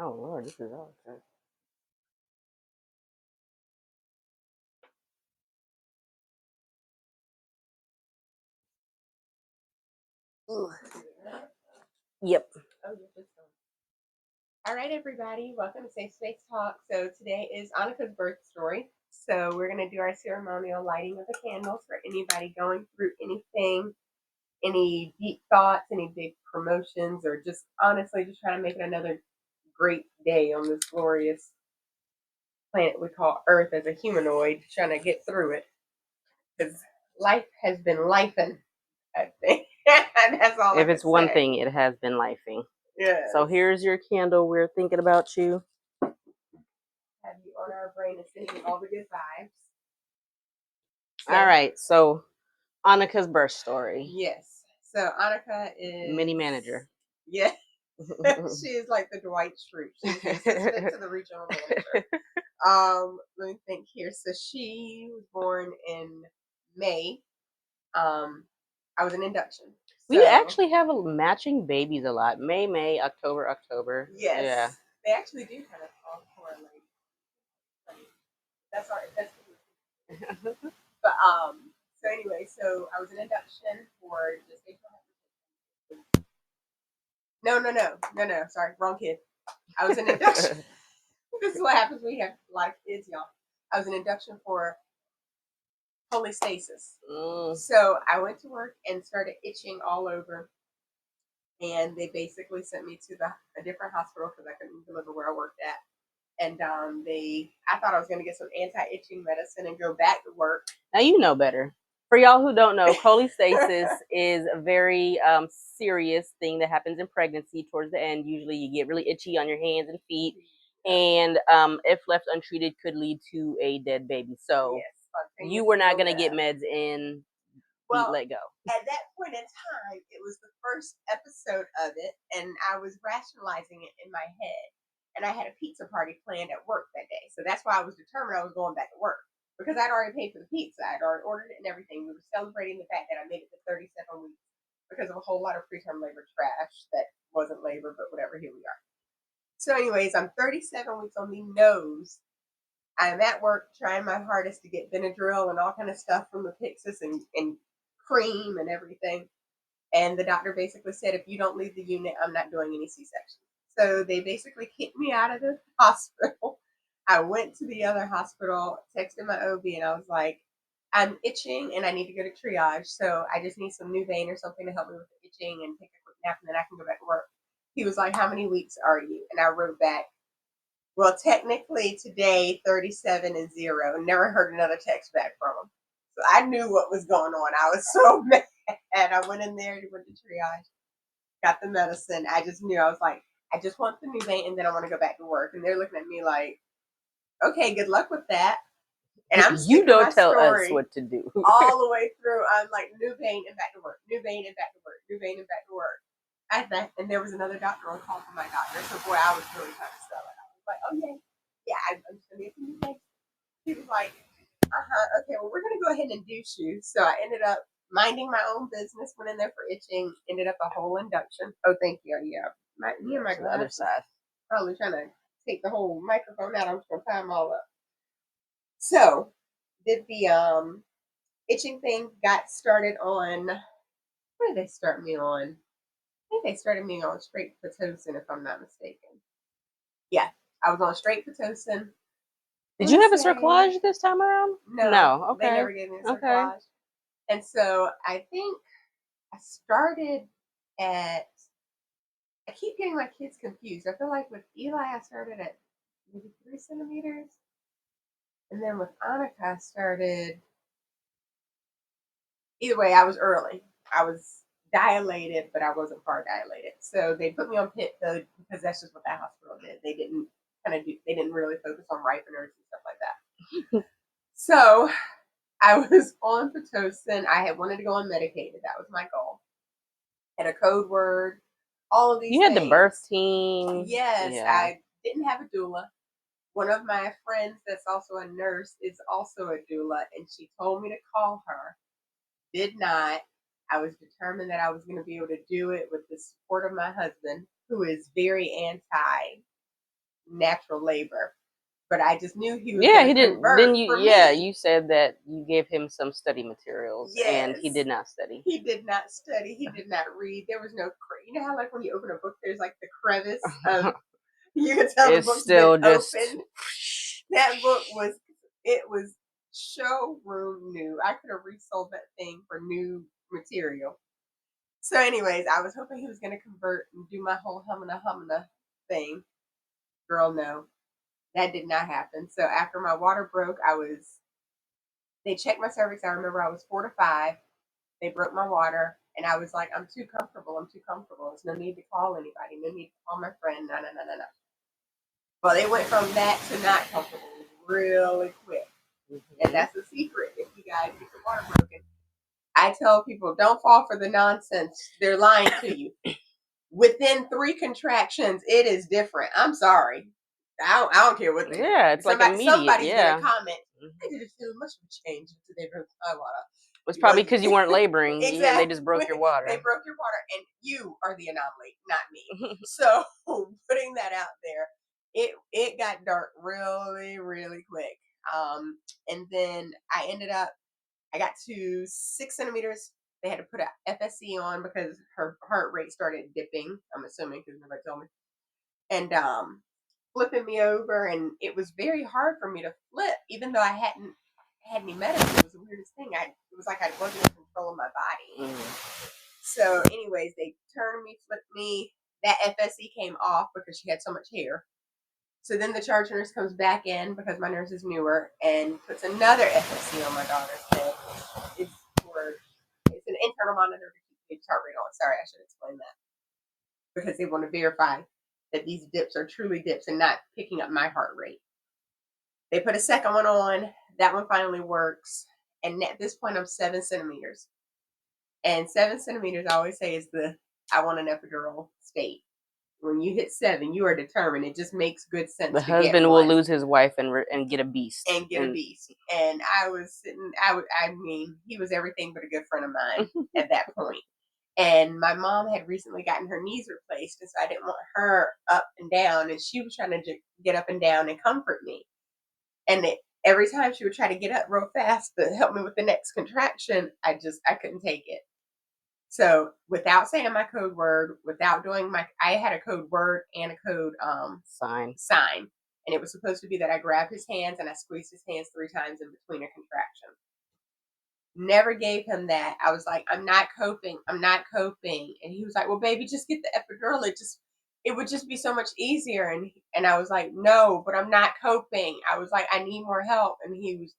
Oh Lord, this is all good. Ugh. Yep. Oh, you're just all right, everybody. Welcome to Safe Space Talk. So today is Annika's birth story. So we're going to do our ceremonial lighting of the candles for anybody going through anything, any deep thoughts, any big promotions, or just honestly just trying to make it another great day on this glorious planet we call Earth as a humanoid, trying to get through it. Because life has been lifing, I think. And that's all I If can it's one say. thing, it has been lifing. Yes. So here's your candle. We're thinking about you. Have you on our brain and sending all the good vibes. So, All right. So Annika's birth story. yes. So Annika is Mini manager. Yeah. She is like the Dwight Schrute. She's the assistant to the regional manager. Let me think here. So she was born in May. I was an induction. We So actually have a matching babies a lot. May, October, October. yes, Yeah. they actually do kind of all correlate. That's our that's but so anyway, so I was an induction for gestational hypertension. No. Sorry, wrong kid. I was an induction. This is what happens when you have a lot of kids, y'all. I was an induction for cholestasis. So I went to work and started itching all over. And they basically sent me to a different hospital because I couldn't deliver where I worked at. And I thought I was going to get some anti-itching medicine and go back to work. Now you know better. For y'all who don't know, cholestasis is a very serious thing that happens in pregnancy towards the end. Usually you get really itchy on your hands and feet. And if left untreated, could lead to a dead baby. So yes, you were not going to get meds and let go. At that point in time, it was the first episode of it, and I was rationalizing it in my head. And I had a pizza party planned at work that day. So that's why I was determined I was going back to work. Because I'd already paid for the pizza. I'd already ordered it and everything. We were celebrating the fact that I made it to 37 weeks because of a whole lot of preterm labor trash that wasn't labor, but whatever, here we are. So, anyways, I'm 37 weeks on the nose. I'm at work trying my hardest to get Benadryl and all kind of stuff from the Pyxis and cream and everything. And the doctor basically said, if you don't leave the unit, I'm not doing any C-section. So they basically kicked me out of the hospital. I went to the other hospital, texted my OB, and I was like, I'm itching and I need to go to triage. So I just need some Nuvain or something to help me with the itching and take a quick nap and then I can go back to work. He was like, how many weeks are you? And I wrote back, well, technically today, 37 and 0. Never heard another text back from him. So I knew what was going on. I was so mad. I went in there, went to triage, got the medicine. I just knew. I was like, I just want the Nuvain and then I want to go back to work. And they're looking at me like, okay, good luck with that. And I'm You don't tell story us what to do. all the way through. I'm like, Nuvain and back to work, Nuvain and back to work, Nuvain and back to work. And there was another doctor on call for my doctor. So boy, I was really trying to sell it. I was like, oh yeah, I'm just gonna get some Nuvain. He was like, okay, well we're gonna go ahead and induce you. So I ended up minding my own business, went in there for itching, ended up a whole induction. Oh, thank you. Yeah, me and my other side. Probably trying to take the whole microphone out. I'm just gonna tie them all up. So did the itching thing got started on. What did they start me on? I think they started me on straight Pitocin, if I'm not mistaken. Yeah, I was on straight Pitocin. Did you have a cerclage this time around? No. Okay. They never gave me a cerclage. Okay. And so I think I started at. I keep getting my kids confused. I feel like with Eli, I started at maybe 3 centimeters. And then with Annika, I started. Either way, I was early. I was dilated, but I wasn't far dilated. So they put me on pit though because that's just what that hospital did. They didn't they didn't really focus on ripeners and stuff like that. So I was on Pitocin. I had wanted to go on medicated. That was my goal. Had a code word. All of these. You had the birth team. Yes, yeah. I didn't have a doula. One of my friends that's also a nurse is also a doula, and she told me to call her. Did not. I was determined that I was going to be able to do it with the support of my husband, who is very anti natural labor. But I just knew he was Yeah, going he to didn't. Then convert you, for yeah, me. you said that you gave him some study materials, and he Yes. did not study. He did not study. He did not read. There was no, you know how like when you open a book, there's like the crevice of, you can tell the It's book's been still just. opened. That book was, it was showroom new. I could have resold that thing for new material. So, anyways, I was hoping he was going to convert and do my whole humana thing. Girl, no, that did not happen. So after my water broke, they checked my cervix. I remember I was 4 to 5. They broke my water, and I was like, I'm too comfortable. I'm too comfortable. There's no need to call anybody. No need to call my friend. No, no, no, no, no. Well, they went from that to not comfortable really quick. And that's the secret if you guys get your water broken. I tell people, don't fall for the nonsense. They're lying to you. Within 3 contractions, it is different. I'm sorry. I don't care what they do. Yeah, it's like immediate. Somebody's Yeah. gonna comment. I didn't feel much of a change after they broke my water. It's probably because you weren't laboring. Exactly. Yeah, they just broke your water. They broke your water, and you are the anomaly, not me. So putting that out there, it got dark really, really quick. And then I got to 6 centimeters. They had to put a FSC on because her heart rate started dipping. I'm assuming because nobody told me. And flipping me over, and it was very hard for me to flip, even though I hadn't had any medicine. It was the weirdest thing. It was like I wasn't in control of my body. So, anyways, they turned me, flipped me. That FSC came off because she had so much hair. So then the charge nurse comes back in because my nurse is newer and puts another FSC on my daughter's head. It's an internal monitor to keep the heart rate on. Sorry, I should explain that because they want to verify that these dips are truly dips and not picking up my heart rate. They put a second one on. That one finally works. And at this point, I'm 7 centimeters. And 7 centimeters, I always say, is the I want an epidural state. When you hit 7, you are determined. It just makes good sense. The to get husband will one lose his wife and get a beast. and get a beast. And I was sitting. I mean, he was everything but a good friend of mine at that point. And my mom had recently gotten her knees replaced, and so I didn't want her up and down. And she was trying to get up and down and comfort me. And every time she would try to get up real fast to help me with the next contraction, I couldn't take it. So without saying my code word, without doing I had a code word and a code sign, and it was supposed to be that I grabbed his hands and I squeezed his hands 3 times in between a contraction. Never gave him that. I was like, I'm not coping, and he was like, well, baby, just get the epidural. It would just be so much easier. And I was like, no, but I'm not coping. I was like, I need more help. And he's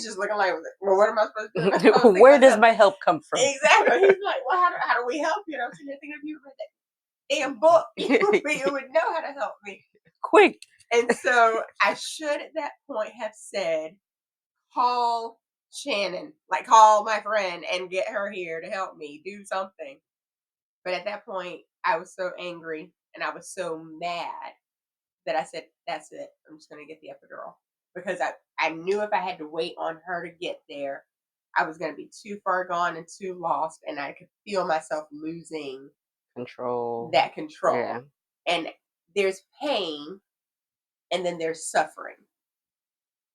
just looking like, well, what am I supposed to do? Where does my help come from? Exactly. He's like, well, how do we help you? And I'm sitting there thinking, if you read that damn book, you would know how to help me. Quick. And so I should at that point have said, call Shannon, like call my friend and get her here to help me do something. But at that point, I was so angry and I was so mad that I said, that's it. I'm just going to get the epidural. Because I knew if I had to wait on her to get there, I was going to be too far gone and too lost. And I could feel myself losing control. Yeah. And there's pain and then there's suffering.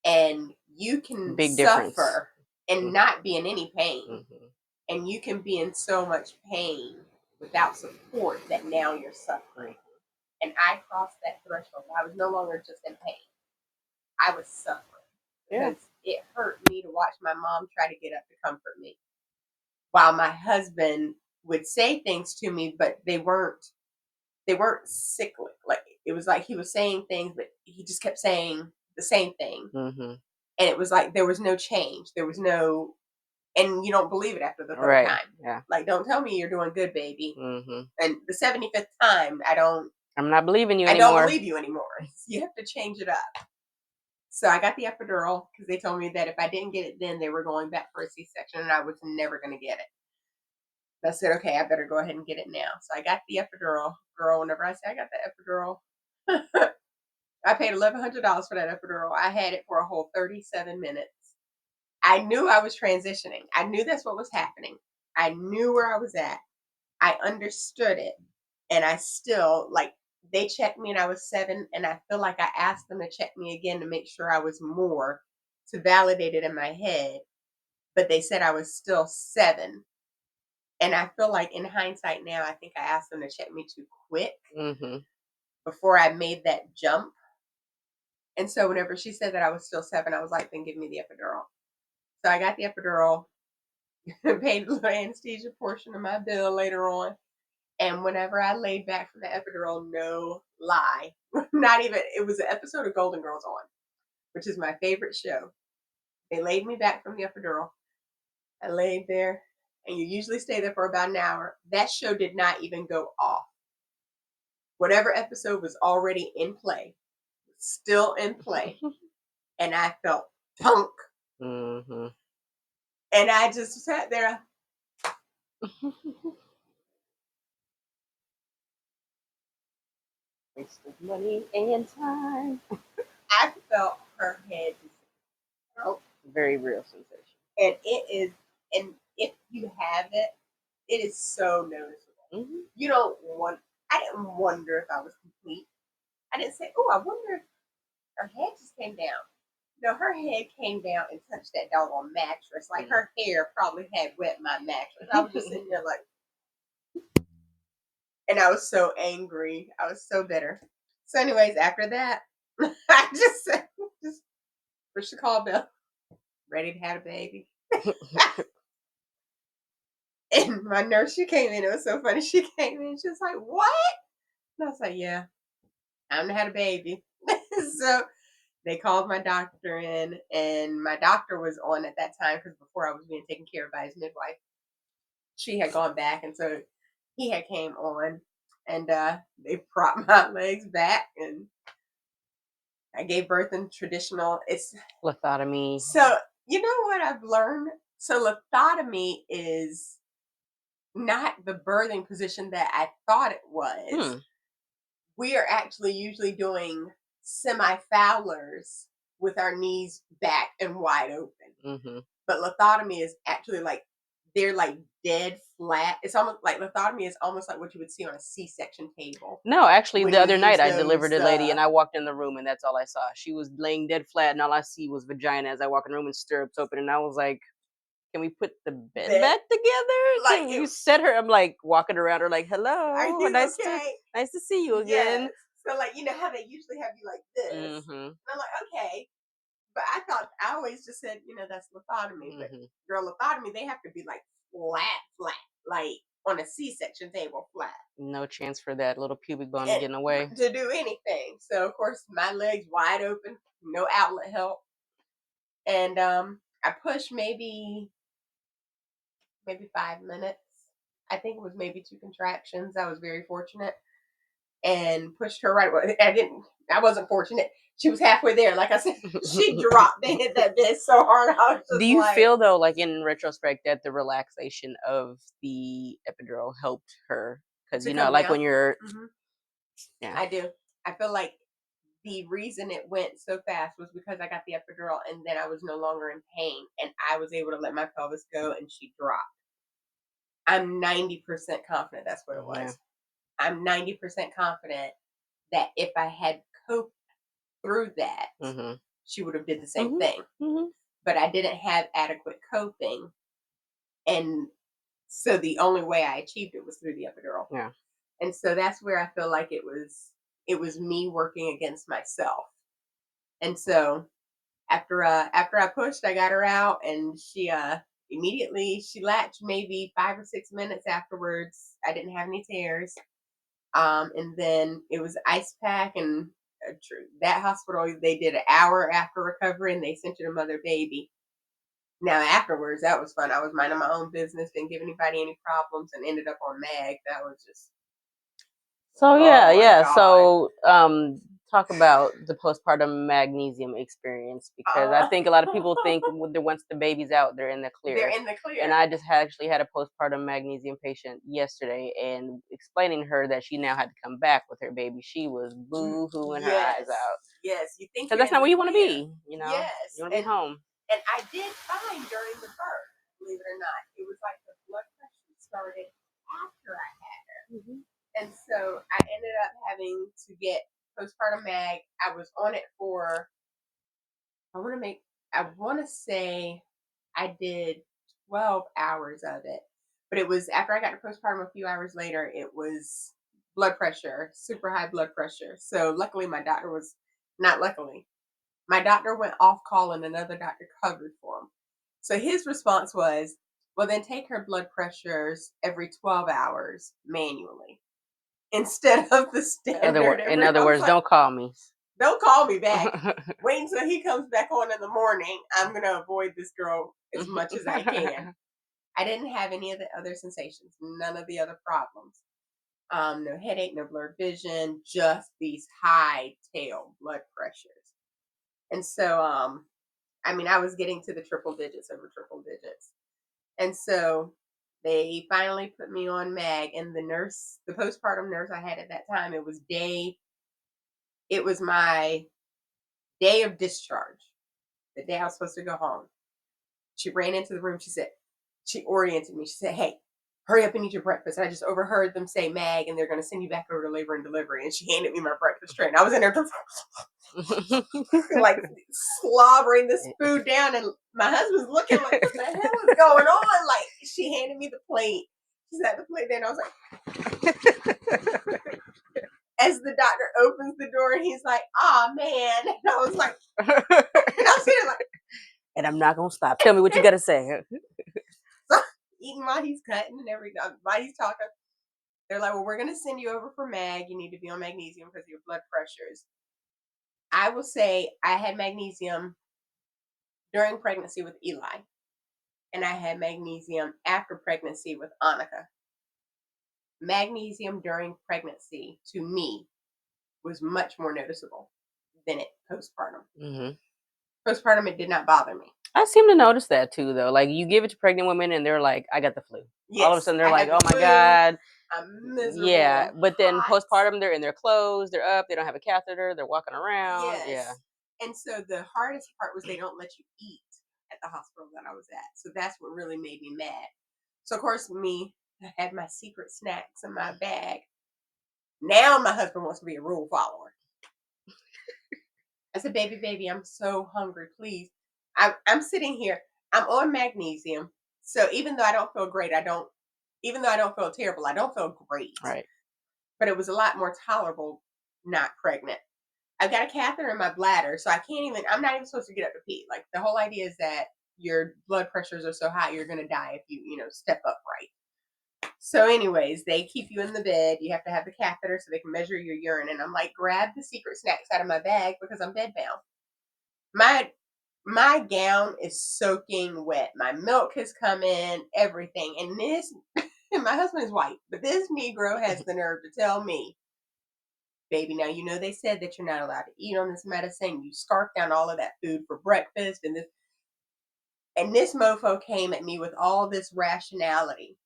And you can suffer and not be in any pain. And you can be in so much pain without support that now you're suffering. And I crossed that threshold. I was no longer just in pain. I was suffering. Because it hurt me to watch my mom try to get up to comfort me. While my husband would say things to me, but they weren't cyclic. Like it was like he was saying things, but he just kept saying the same thing. And it was like there was no change. There was no, and you don't believe it after the third time. Yeah. Like, don't tell me you're doing good, baby. And the 75th time, I'm not believing you anymore. I don't believe you anymore. You have to change it up. So I got the epidural because they told me that if I didn't get it then, they were going back for a C-section and I was never going to get it. I said, okay, I better go ahead and get it now. So I got the epidural. Girl, whenever I say I got the epidural, I paid $1,100 for that epidural. I had it for a whole 37 minutes. I knew I was transitioning. I knew that's what was happening. I knew where I was at. I understood it. And I still, like, they checked me and I was 7, and I feel like I asked them to check me again to make sure I was more, to validate it in my head, but they said I was still 7. And I feel like in hindsight now, I think I asked them to check me too quick before I made that jump. And so whenever she said that I was still 7, I was like, then give me the epidural. So I got the epidural, paid the anesthesia portion of my bill later on. And whenever I laid back from the epidural, no lie, not even, it was an episode of Golden Girls on, which is my favorite show. They laid me back from the epidural. I laid there, and you usually stay there for about an hour. That show did not even go off. Whatever episode was already in play, still in play. And I felt punk. Mm-hmm. And I just sat there. Wasted money and time. I felt her head just Very real sensation. and it is, and if you have it, it is so noticeable. You don't want, I didn't wonder if I was complete. I didn't say, oh, I wonder if her head just came down. No, her head came down and touched that doggone mattress. Like her hair probably had wet my mattress. I was just sitting there like, and I was so angry. I was so bitter. So, anyways, after that, I just said, just push the call bell, ready to have a baby. And my nurse, she came in. It was so funny. She came in. She was like, what? And I was like, yeah, time to have a baby. So they called my doctor in, and my doctor was on at that time because before I was being taken care of by his midwife, she had gone back, and so he had came on, and they propped my legs back, and I gave birth in traditional. It's lithotomy. So you know what I've learned? So lithotomy is not the birthing position that I thought it was. We are actually usually doing semi-fowlers with our knees back and wide open. But lithotomy is actually like, they're like dead flat. It's almost like lithotomy is almost like what you would see on a C-section table. No, actually, when the you other night use I delivered a those, lady, and I walked in the room, and that's all I saw. She was laying dead flat, and all I see was vagina as I walk in the room and stirrups open. And I was like, can we put the bed back together? Like Can you set her? I'm like walking around her like, hello, Are you nice okay? nice to see you again. Yes. So like, you know how they usually have you like this. And I'm like, okay. But I always just said, that's lithotomy. But girl, lithotomy, they have to be like flat, like on a C-section table, flat. No chance for that little pubic bone getting away. To do anything. So of course my legs wide open, no outlet help. And I pushed maybe 5 minutes. I think it was maybe 2 contractions. I was very fortunate. And pushed her right away. I wasn't fortunate. She was halfway there. Like I said, she dropped. They hit that bed so hard. I was just Do you feel though, like in retrospect, that the relaxation of the epidural helped her? Because like when you're, yeah, I do. I feel like the reason it went so fast was because I got the epidural, and then I was no longer in pain, and I was able to let my pelvis go, and she dropped. I'm 90% confident that's what it was. Yeah. I'm 90% confident that if I had coped through that, she would have did the same thing. But I didn't have adequate coping, and so the only way I achieved it was through the epidural. Yeah. And so that's where I feel like it was me working against myself. And so after I pushed, I got her out, and she immediately she latched maybe 5 or 6 minutes afterwards. I didn't have any tears. And then it was ice pack, and that hospital, they did an hour after recovery, and they sent you to mother baby. Now afterwards, that was fun. I was minding my own business, didn't give anybody any problems, and ended up on mag. That was just so yeah. God. So talk about the postpartum magnesium experience, because I think a lot of people think once the baby's out, they're in the clear. They're in the clear. And I just actually had a postpartum magnesium patient yesterday, and explaining her that she now had to come back with her baby, she was boo-hooing her eyes out. Yes, you think because that's not where you want to be. Yes, you want to be home. And I did fine during the birth, believe it or not. It was like the blood pressure started after I had her. And so I ended up having having to get postpartum mag. I was on it for, I want to say I did 12 hours of it. But it was after I got to postpartum a few hours later, it was blood pressure, super high blood pressure. So luckily my doctor was, not luckily, my doctor went off call and another doctor covered for him. So his response was, well, then take her blood pressures every 12 hours manually instead of the standard In every. other I was words, like, don't call me. don't call me back. Wait until he comes back on in the morning. I'm going to avoid this girl as much as I can. I didn't have any of the other sensations, none of the other problems. No headache, no blurred vision, just these high tail blood pressures. And so, I mean, I was getting to the triple digits over triple digits. And so they finally put me on mag, and the postpartum nurse I had at that time, it was my day of discharge, the day I was supposed to go home. She ran into the room. She oriented me. She said, hey, hurry up and eat your breakfast. And I just overheard them say mag, and they're going to send you back over to labor and delivery. And she handed me my breakfast tray. And I was in there like slobbering this food down. And my husband's looking like, what the hell is going on? Like, she handed me the plate. She set the plate there. And I was like, as the doctor opens the door, and he's like, oh, man. And I was like, and I was sitting like, and I'm not going to stop. Tell me what you got to say. Eating while he's cutting and everything, while he's talking. They're like, well, we're going to send you over for mag. You need to be on magnesium because of your blood pressures. I will say I had magnesium during pregnancy with Eli, and I had magnesium after pregnancy with Annika. Magnesium during pregnancy, to me, was much more noticeable than it postpartum. Mm-hmm. Postpartum, it did not bother me. I seem to notice that too, though. Like you give it to pregnant women, and they're like, "I got the flu." Yes, all of a sudden, they're I like, had "Oh the my flu. god, I'm miserable. yeah." I'm But then hot. postpartum, they're in their clothes, they're up, they don't have a catheter, they're walking around. Yes. Yeah. And so the hardest part was they don't let you eat at the hospital that I was at. So that's what really made me mad. So of course, I had my secret snacks in my bag. Now my husband wants to be a rule follower. I said, baby, I'm so hungry. Please. I'm sitting here. I'm on magnesium. So even though I don't feel great, even though I don't feel terrible, I don't feel great. Right. But it was a lot more tolerable not pregnant. I've got a catheter in my bladder, so I'm not even supposed to get up to pee. Like the whole idea is that your blood pressures are so high, you're going to die if you step upright. So anyways, they keep you in the bed. You have to have the catheter so they can measure your urine. And I'm like, grab the secret snacks out of my bag because I'm bedbound. My gown is soaking wet. My milk has come in, everything. And my husband is white, but this Negro has the nerve to tell me, baby, now they said that you're not allowed to eat on this medicine. You scarfed down all of that food for breakfast, and this mofo came at me with all this rationality,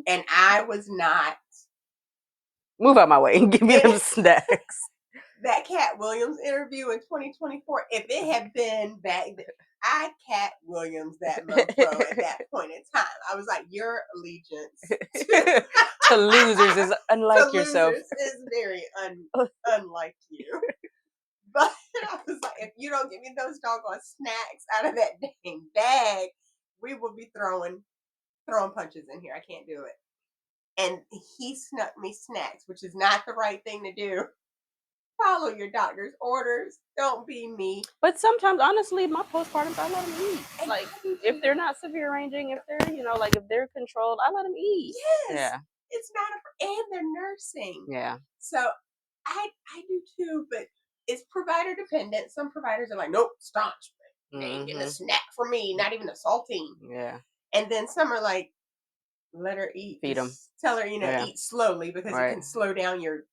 and I was not. Move out my way and give me them snacks. That Cat Williams interview in 2024, if it had been back then, I Cat Williams that mofo at that point in time. I was like, your allegiance to losers is unlike yourself. Is very unlike you. But I was like, if you don't give me those doggone snacks out of that dang bag, we will be throwing punches in here. I can't do it. And he snuck me snacks, which is not the right thing to do. Follow your doctor's orders. Don't be me. But sometimes, honestly, my postpartum, I let them eat. Like, if they're not severe ranging, if they're, like, if they're controlled, I let them eat. Yes. Yeah. It's not and they're nursing. Yeah. So I do too, but it's provider dependent. Some providers are like, nope, staunch. They ain't getting a snack from me, not even a saltine. Yeah. And then some are like, let her eat. Feed them. Tell her, eat slowly because it can slow down your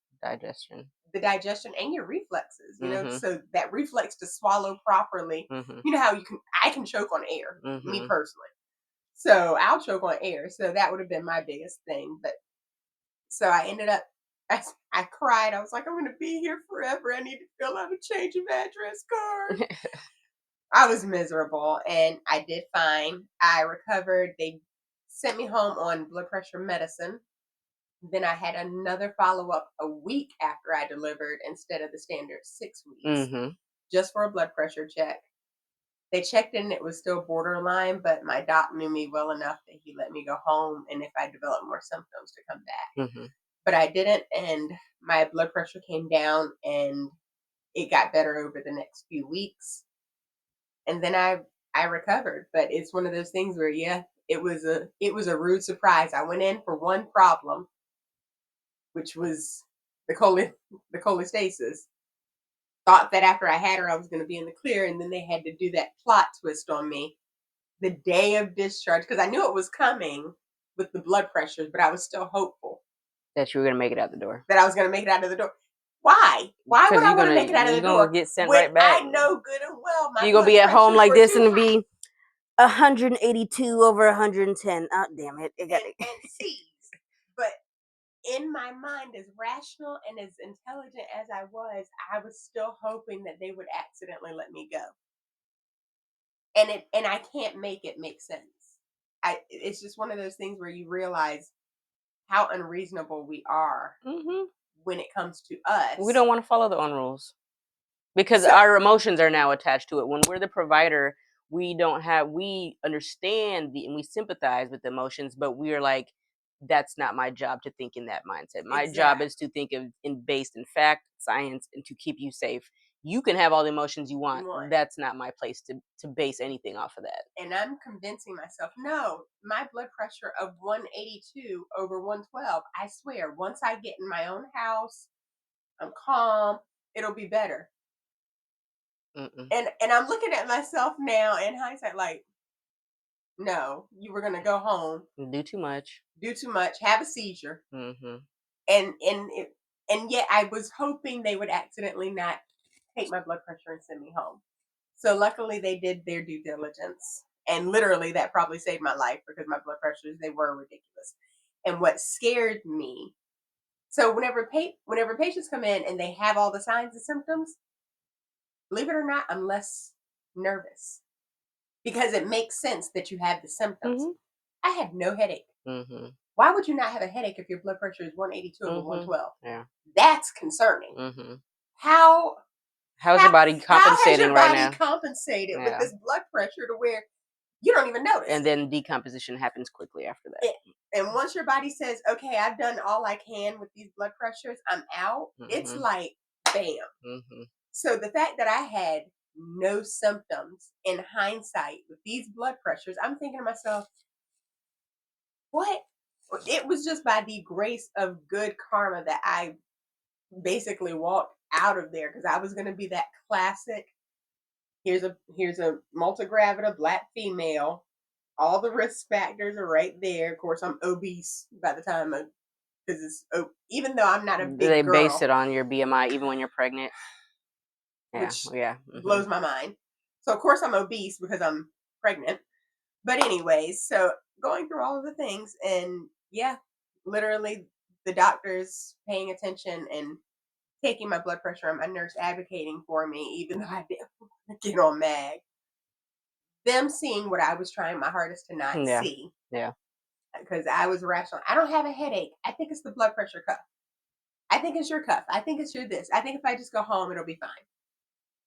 the digestion and your reflexes, so that reflex to swallow properly. You know how I can choke on air, me personally. So I'll choke on air. So that would have been my biggest thing. But so I ended up, I cried. I was like, I'm going to be here forever. I need to fill out a change of address card. I was miserable and I did fine. I recovered. They sent me home on blood pressure medicine. Then I had another follow up a week after I delivered instead of the standard 6 weeks, Mm-hmm. just for a blood pressure check. They checked and it was still borderline, but my doc knew me well enough that he let me go home and if I developed more symptoms to come back. Mm-hmm. But I didn't, and my blood pressure came down and it got better over the next few weeks. And then I recovered. But it's one of those things where it was a rude surprise. I went in for one problem, which was the cholestasis. Thought that after I had her I was gonna be in the clear, and then they had to do that plot twist on me the day of discharge because I knew it was coming with the blood pressures, but I was still hopeful That you were gonna make it out the door. that I was going to make it out of the door. Why? Why would Because I want to make it out of you're the gonna door get sent when right back. I know good and well my You're gonna blood be at home pressures like were this too and high? be 182 over 110. Oh, damn it! It got And C's. But in my mind, as rational and as intelligent as I was still hoping that they would accidentally let me go. And I can't make it make sense. It's just one of those things where you realize how unreasonable we are hmm when it comes to We us. don't want to follow the own rules because So our emotions are now attached to it. When we're the provider, we understand and we sympathize with the emotions, but we are like, that's not my job to think in that mindset. My job is exactly. to think of in based in fact, science, and to keep you safe. You can have all the emotions you want. One. That's not my place to base anything off of that. And I'm convincing myself, no, my blood pressure of 182 over 112, I swear, once I get in my own house, I'm calm, it'll be better. Mm-mm. And I'm looking at myself now in hindsight, like, no, you were gonna go home, Do too much. do too much, have a seizure, hmm and yet I was hoping they would accidentally not take my blood pressure and send me home. So luckily they did their due diligence. And literally that probably saved my life because my blood pressures they were ridiculous. And what scared me, so whenever patients come in and they have all the signs and symptoms, believe it or not, I'm less nervous because it makes sense that you have the symptoms. hmm I had no headache. hmm Why would you not have a headache if your blood pressure is 182 over hmm 112? Yeah. That's concerning. hmm How How's your how body how has your compensating right body now? compensated with Yeah. this blood pressure to where you don't even notice And it? then decomposition happens quickly after that. it and once your body says, okay, I've done all I can with these blood pressures, I'm out, it's hmm like bam. hmm So the fact that I had no symptoms in hindsight with these blood pressures, I'm thinking to myself, what? It was just by the grace of good karma that I basically walked out of there because I was going to be that classic. Here's a multigravida black female. All the risk factors are right there. Of course, I'm obese by the time because even though I'm not a Do they big base girl, it on your BMI even when you're pregnant? Yeah. which Yeah. blows my mind. So of course I'm obese because I'm pregnant. But anyways, so going through all of the things and yeah, literally the doctors paying attention and taking my blood pressure and my nurse advocating for me, even though I didn't get on mag. Them seeing what I was trying my hardest to not Yeah. see Yeah. because I was rational. I don't have a headache. I think it's the blood pressure cuff. I think it's your cuff. I think it's your this. I think if I just go home, it'll be fine.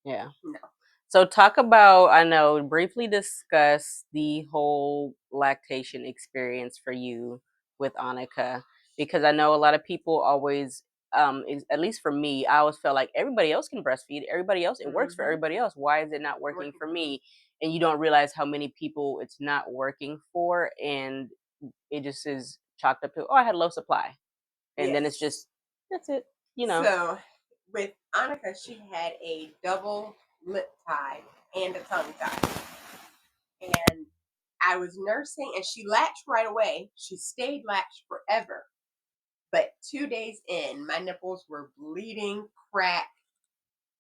Yeah. No. So talk about, I know, briefly discuss the whole lactation experience for you with Annika, because I know a lot of people always, at least for me, I always felt like everybody else can breastfeed. Everybody else, it works for Mm-hmm. everybody else. Why is it not working Working for for me. me? And you don't realize how many people it's not working for, and it just is chalked up to, oh, I had low supply, and then it's Yes. just that's it, you know. So with Annika, she had a double lip tie and a tongue tie. And I was nursing and she latched right away. She stayed latched forever. But 2 days in, my nipples were bleeding, cracked,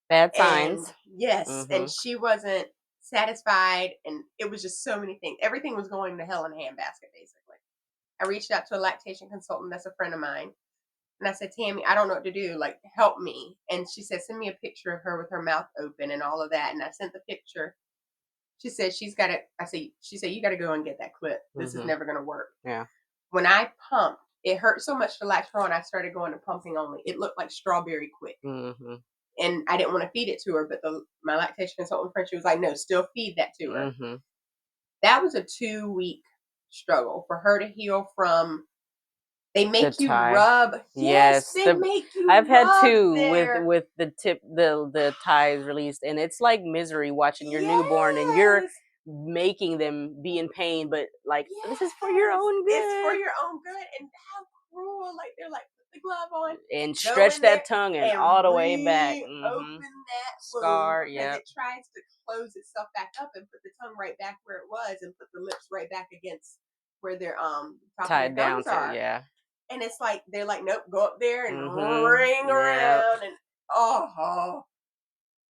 Bad and signs. yes, and Mm-hmm. she wasn't satisfied. And it was just so many things. Everything was going to hell in a handbasket, basically. I reached out to a lactation consultant that's a friend of mine. And I said, Tammy, I don't know what to do. Like, help me. And she said, send me a picture of her with her mouth open and all of that. And I sent the picture. She said, she's got it. She said, you got to go and get that clip. This is Mm-hmm. never going to work. Yeah. When I pumped, It hurt so much to latch her on, I started going to pumping only. It looked like strawberry quick. Mm-hmm. And I didn't want to feed it to her, but my lactation consultant friend, she was like, no, still feed that to her. Mm-hmm. That was a 2-week struggle for her to heal from. They make you tie. rub. Yes, Yes, they make you I've had rub two there. with the ties released, and it's like misery watching your newborn, and you're Yes. making them be in pain, but like this is for your Yes. own It's for good. your own good. And how cruel. Like, they're like, put the glove on, And go stretch in there that tongue and and all the way back. reopen Mm-hmm. that wound, Scar. because Yep. it tries to close itself back up and put the tongue right back where it was and put the lips right back against where their top of their Tied down gums to, are. yeah. And it's like, they're like, nope, go up there and ring Mm-hmm. Yep. around. And oh,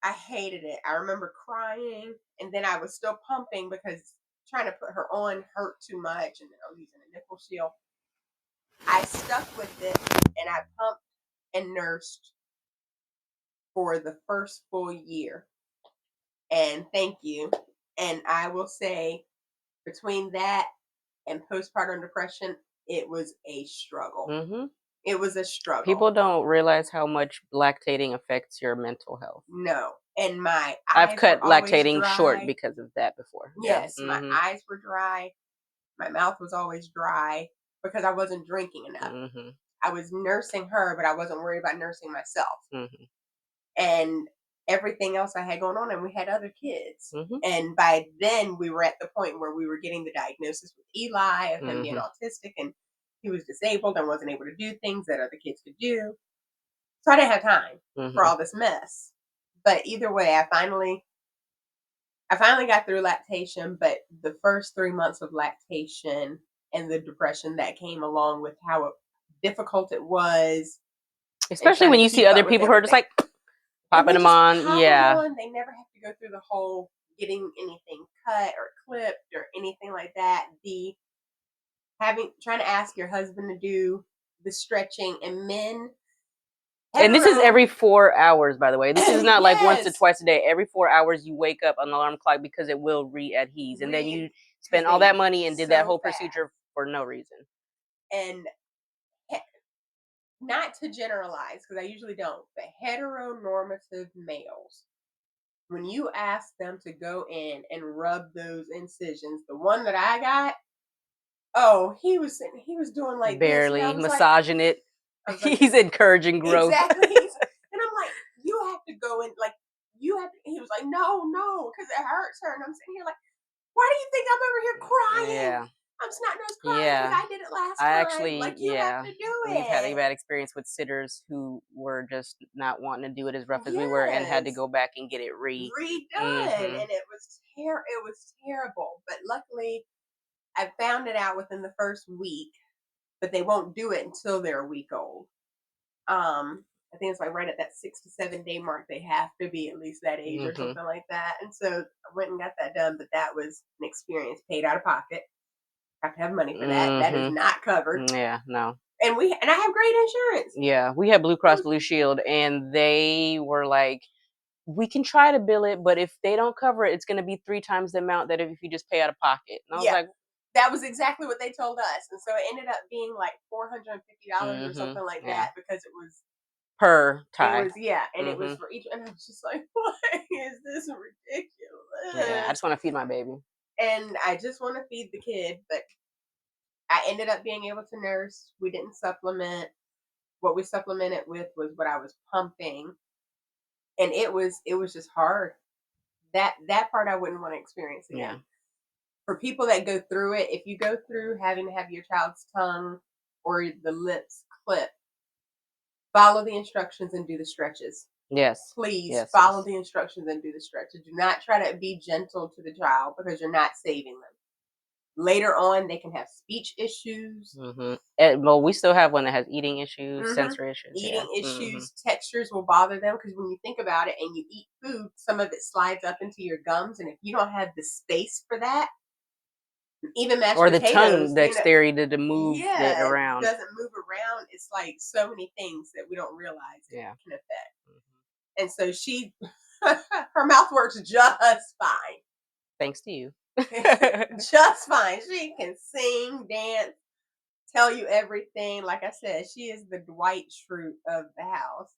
I hated it. I remember crying, and then I was still pumping because trying to put her on hurt too much, and then I was using a nipple shield. I stuck with it, and I pumped and nursed for the first full year. And thank you. And I will say, between that and postpartum depression, it was a struggle. Mm-hmm. It was a struggle. People don't realize how much lactating affects your mental health. No. And my I've eyes cut were always lactating dry. short because of that before. Yes, Yeah. my Mm-hmm. eyes were dry. My mouth was always dry because I wasn't drinking enough. Mm-hmm. I was nursing her, but I wasn't worried about nursing myself. Mm-hmm. And everything else I had going on, and we had other kids. Mm-hmm. And by then, we were at the point where we were getting the diagnosis with Eli of him being autistic, and he was disabled and wasn't able to do things that other kids could do. So I didn't have time for all this mess. But either way, I finally got through lactation, but the first 3 months of lactation and the depression that came along with how difficult it was, especially when you see other people who are just like popping them on. Yeah. They never have to go through the whole getting anything cut or clipped or anything like that. The trying to ask your husband to do the stretching, and men. And this is every 4 hours, by the way. This is not like once or twice a day. Every 4 hours you wake up on the alarm clock because it will re-adhese. And then you spend all that money and did that whole procedure for no reason. And not to generalize, because I usually don't, but heteronormative males, when you ask them to go in and rub those incisions, the one that I got, oh, he was doing like barely this, massaging like, it. He's encouraging growth. Exactly. And I'm like, you have to go in, like, you have to. He was like, no, because it hurts her. And I'm sitting here like, why do you think I'm over here crying? Yeah. I'm snot nose crying because I did it last time. Actually, like, you have to do it. We've had a bad experience with sitters who were just not wanting to do it as rough as we were, and had to go back and get it redone. And it was terrible. But luckily, I found it out within the first week. But they won't do it until they're a week old. I think it's like right at that 6 to 7 day mark. They have to be at least that age or something like that. And so I went and got that done. But that was an experience, paid out of pocket. Have to have money for that. That is not covered. Yeah, no. And I have great insurance. Yeah, we have Blue Cross Blue Shield, and they were like, we can try to bill it, but if they don't cover it, it's going to be 3 times the amount that if you just pay out of pocket. And I was like, that was exactly what they told us. And so it ended up being like $450 or something like that, because it was per tie. It was, and it was for each. And I was just like, why is this ridiculous? Yeah, I just want to feed my baby. And I just want to feed the kid, but I ended up being able to nurse. We didn't supplement. What we supplemented with was what I was pumping. And it was just hard. That part I wouldn't want to experience again. Yeah. For people that go through it, if you go through having to have your child's tongue or the lips clipped, follow the instructions and do the stretches. Yes. Please follow the instructions and do the stretches. Do not try to be gentle to the child, because you're not saving them. Later on, they can have speech issues. Well, we still have one that has eating issues, sensory issues. Eating issues, textures will bother them, because when you think about it and you eat food, some of it slides up into your gums. And if you don't have the space for that, even mashed or the potatoes, tongue dexterity to move it around. It doesn't move around. It's like so many things that we don't realize it can affect. And so her mouth works just fine. Thanks to you. Just fine. She can sing, dance, tell you everything. Like I said, she is the Dwight Schrute of the house.